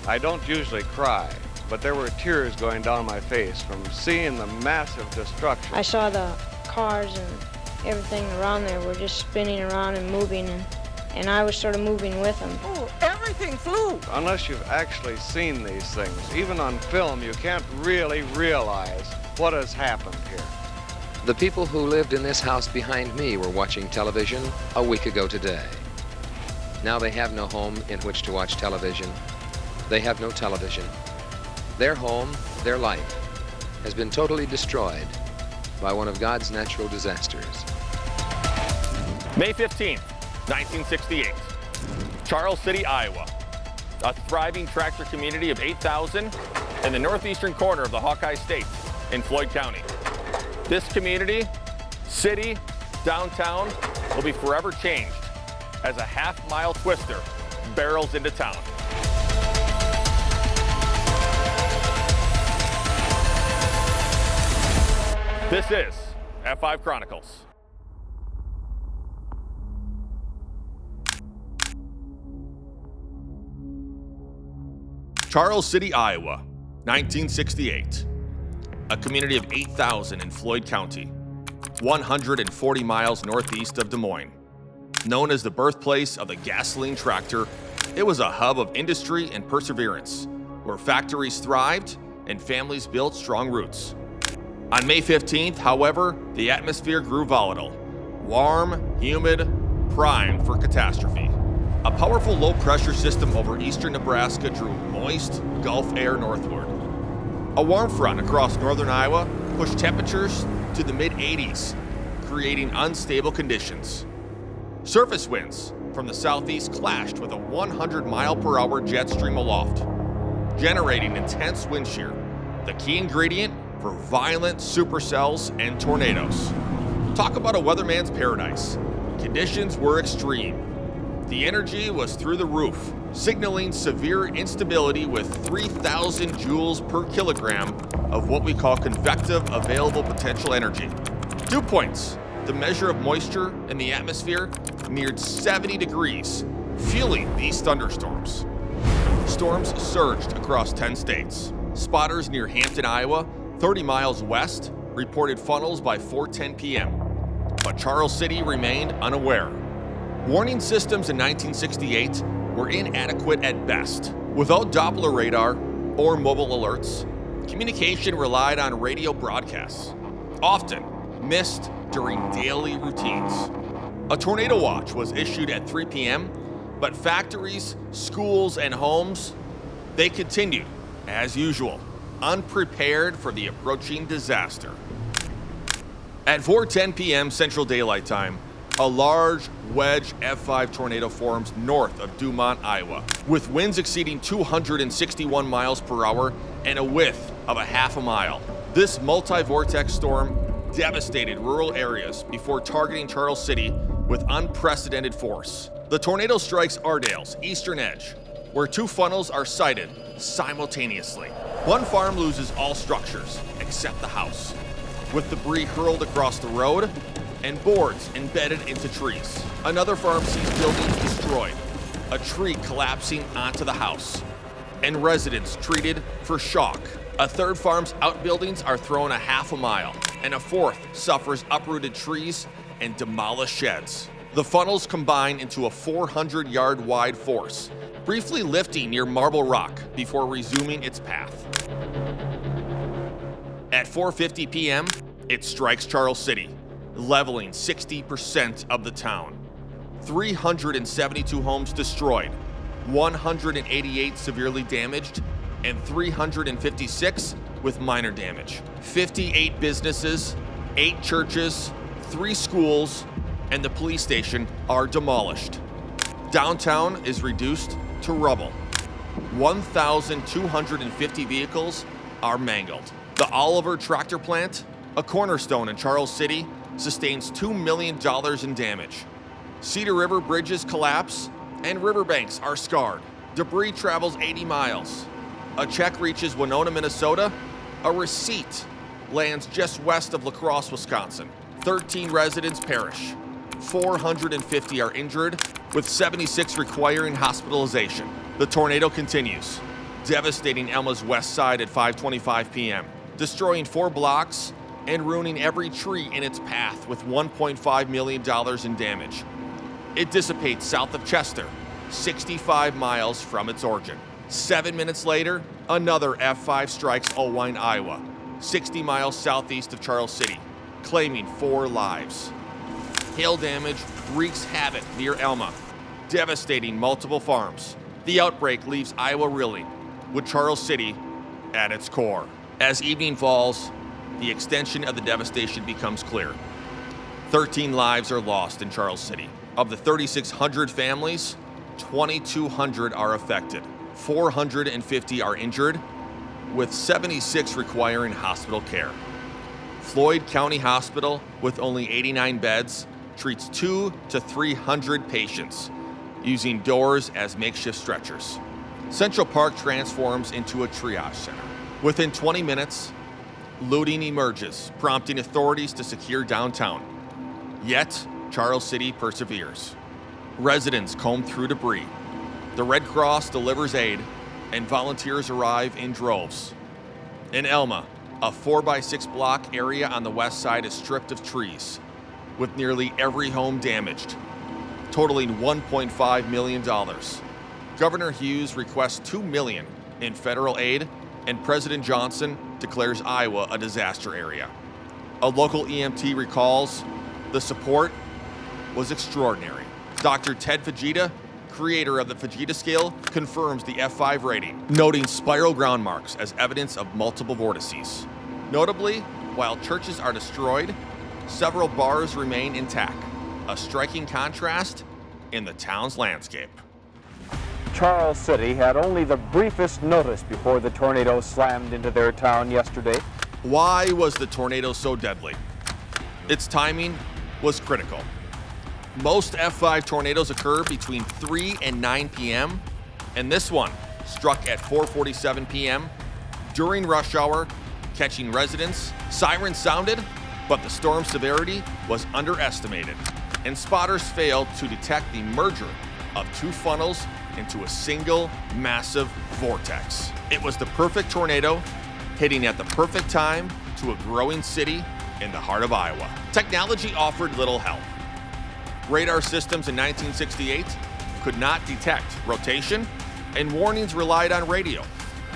I don't usually cry, but there were tears going down my face from seeing the massive destruction. I saw the cars and everything around there were just spinning around and moving, and I was sort of moving with them. Oh, everything flew! Unless you've actually seen these things, even on film, you can't really realize what has happened here. The people who lived in this house behind me were watching television a week ago today. Now they have no home in which to watch television. They have no television. Their home, their life, has been totally destroyed by one of God's natural disasters. May 15th, 1968, Charles City, Iowa. A thriving tractor community of 8,000 in the northeastern corner of the Hawkeye State in Floyd County. This community, city, downtown will be forever changed as a half-mile twister barrels into town. This is F5 Chronicles. Charles City, Iowa, 1968. A community of 8,000 in Floyd County, 140 miles northeast of Des Moines. Known as the birthplace of the gasoline tractor, it was a hub of industry and perseverance, where factories thrived and families built strong roots. On May 15th, however, the atmosphere grew volatile. Warm, humid, primed for catastrophe. A powerful low-pressure system over eastern Nebraska drew moist Gulf air northward. A warm front across northern Iowa pushed temperatures to the mid-80s, creating unstable conditions. Surface winds from the southeast clashed with a 100-mile-per-hour jet stream aloft, generating intense wind shear, the key ingredient for violent supercells and tornadoes. Talk about a weatherman's paradise. Conditions were extreme. The energy was through the roof, signaling severe instability with 3,000 joules per kilogram of what we call convective available potential energy. Dew points, the measure of moisture in the atmosphere, neared 70 degrees, fueling these thunderstorms. Storms surged across 10 states. Spotters near Hampton, Iowa, 30 miles west, reported funnels by 4:10 p.m. But Charles City remained unaware. Warning systems in 1968 were inadequate at best. Without Doppler radar or mobile alerts, communication relied on radio broadcasts, often missed during daily routines. A tornado watch was issued at 3 p.m., but factories, schools, and homes, they continued, as usual, unprepared for the approaching disaster. At 4:10 p.m. Central Daylight Time, a large wedge F5 tornado forms north of Dumont, Iowa, with winds exceeding 261 miles per hour and a width of a half a mile. This multi-vortex storm devastated rural areas before targeting Charles City with unprecedented force. The tornado strikes Ardale's eastern edge, where two funnels are sighted simultaneously. One farm loses all structures except the house, with debris hurled across the road and boards embedded into trees. Another farm sees buildings destroyed, a tree collapsing onto the house, and residents treated for shock. A third farm's outbuildings are thrown a half a mile, and a fourth suffers uprooted trees and demolished sheds. The funnels combine into a 400-yard wide force, briefly lifting near Marble Rock before resuming its path. At 4:50 p.m., it strikes Charles City, leveling 60% of the town. 372 homes destroyed, 188 severely damaged, and 356 with minor damage. 58 businesses, 8 churches, 3 schools, and the police station are demolished. Downtown is reduced to rubble. 1,250 vehicles are mangled. The Oliver tractor plant, a cornerstone in Charles City, sustains $2 million in damage. Cedar River bridges collapse and riverbanks are scarred. Debris travels 80 miles. A check reaches Winona, Minnesota. A receipt lands just west of La Crosse, Wisconsin. 13 residents perish. 450 are injured, with 76 requiring hospitalization. The tornado continues. devastating Elma's west side at 5:25 p.m., destroying 4 blocks and ruining every tree in its path with $1.5 million in damage. It dissipates south of Chester, 65 miles from its origin. 7 minutes later, another F5 strikes Owine, Iowa, 60 miles southeast of Charles City, claiming 4 lives. Hail damage wreaks havoc near Elma, devastating multiple farms. The outbreak leaves Iowa reeling, with Charles City at its core. As evening falls, the extension of the devastation becomes clear. 13 lives are lost in Charles City. Of the 3,600 families, 2,200 are affected. 450 are injured, with 76 requiring hospital care. Floyd County Hospital, with only 89 beds, treats 200 to 300 patients, using doors as makeshift stretchers. Central Park transforms into a triage center. Within 20 minutes, looting emerges, prompting authorities to secure downtown. Yet, Charles City perseveres. Residents comb through debris. The Red Cross delivers aid, and volunteers arrive in droves. In Elma, a 4x6 block area on the west side is stripped of trees, with nearly every home damaged, totaling $1.5 million. Governor Hughes requests $2 million in federal aid, and President Johnson declares Iowa a disaster area. A local EMT recalls the support was extraordinary. Dr. Ted Fujita, creator of the Fujita scale, confirms the F5 rating, noting spiral ground marks as evidence of multiple vortices. Notably, while churches are destroyed, several bars remain intact, a striking contrast in the town's landscape. Charles City had only the briefest notice before the tornado slammed into their town yesterday. Why was the tornado so deadly? Its timing was critical. Most F5 tornadoes occur between 3 and 9 p.m., and this one struck at 4:47 p.m. during rush hour, catching residents. Sirens sounded, but the storm's severity was underestimated, and spotters failed to detect the merger of 2 funnels into a single massive vortex. It was the perfect tornado, hitting at the perfect time to a growing city in the heart of Iowa. Technology offered little help. Radar systems in 1968 could not detect rotation, and warnings relied on radio,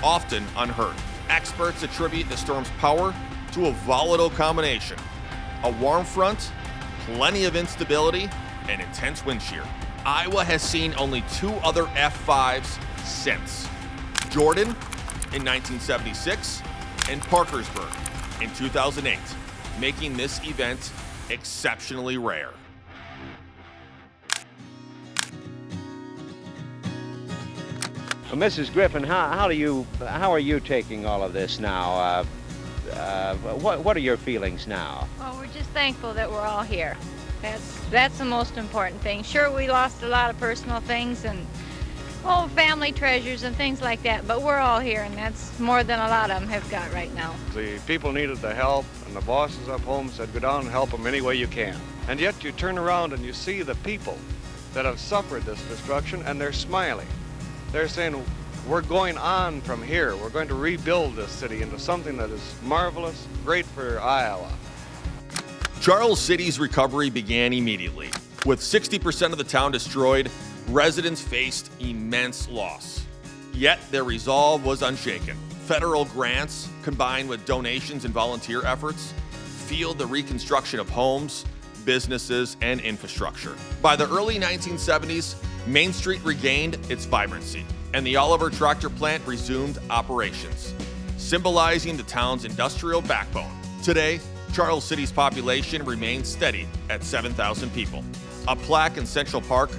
often unheard. Experts attribute the storm's power to a volatile combination: a warm front, plenty of instability, and intense wind shear. Iowa has seen only 2 other F5s since: Jordan in 1976 and Parkersburg in 2008, making this event exceptionally rare. Well, Mrs. Griffin, how are you taking all of this now? What are your feelings now? Well, we're just thankful that we're all here. That's the most important thing. Sure, we lost a lot of personal things and family treasures and things like that, but we're all here, and that's more than a lot of them have got right now. The people needed the help, and the bosses up home said, go down and help them any way you can. And yet you turn around and you see the people that have suffered this destruction, and they're smiling. They're saying, we're going on from here. We're going to rebuild this city into something that is marvelous, great for Iowa. Charles City's recovery began immediately. With 60% of the town destroyed, residents faced immense loss. Yet their resolve was unshaken. Federal grants, combined with donations and volunteer efforts, fueled the reconstruction of homes, businesses, and infrastructure. By the early 1970s, Main Street regained its vibrancy, and the Oliver Tractor Plant resumed operations, symbolizing the town's industrial backbone. Today, Charles City's population remains steady at 7,000 people. A plaque in Central Park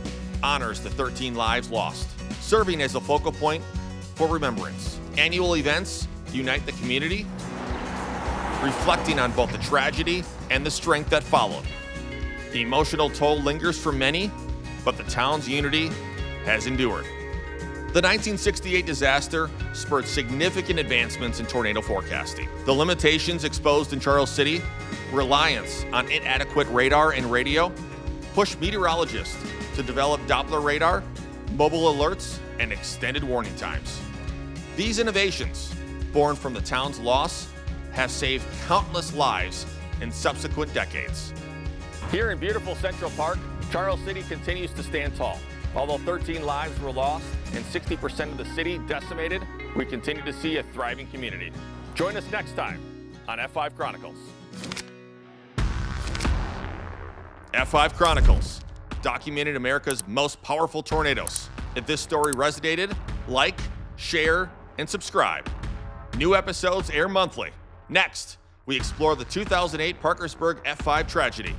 honors the 13 lives lost, serving as a focal point for remembrance. Annual events unite the community, reflecting on both the tragedy and the strength that followed. The emotional toll lingers for many, but the town's unity has endured. The 1968 disaster spurred significant advancements in tornado forecasting. The limitations exposed in Charles City, reliance on inadequate radar and radio, pushed meteorologists to develop Doppler radar, mobile alerts, and extended warning times. These innovations, born from the town's loss, have saved countless lives in subsequent decades. Here in beautiful Central Park, Charles City continues to stand tall. Although 13 lives were lost and 60% of the city decimated, we continue to see a thriving community. Join us next time on F5 Chronicles. F5 Chronicles, documented America's most powerful tornadoes. If this story resonated, like, share, and subscribe. New episodes air monthly. Next, we explore the 2008 Parkersburg F5 tragedy.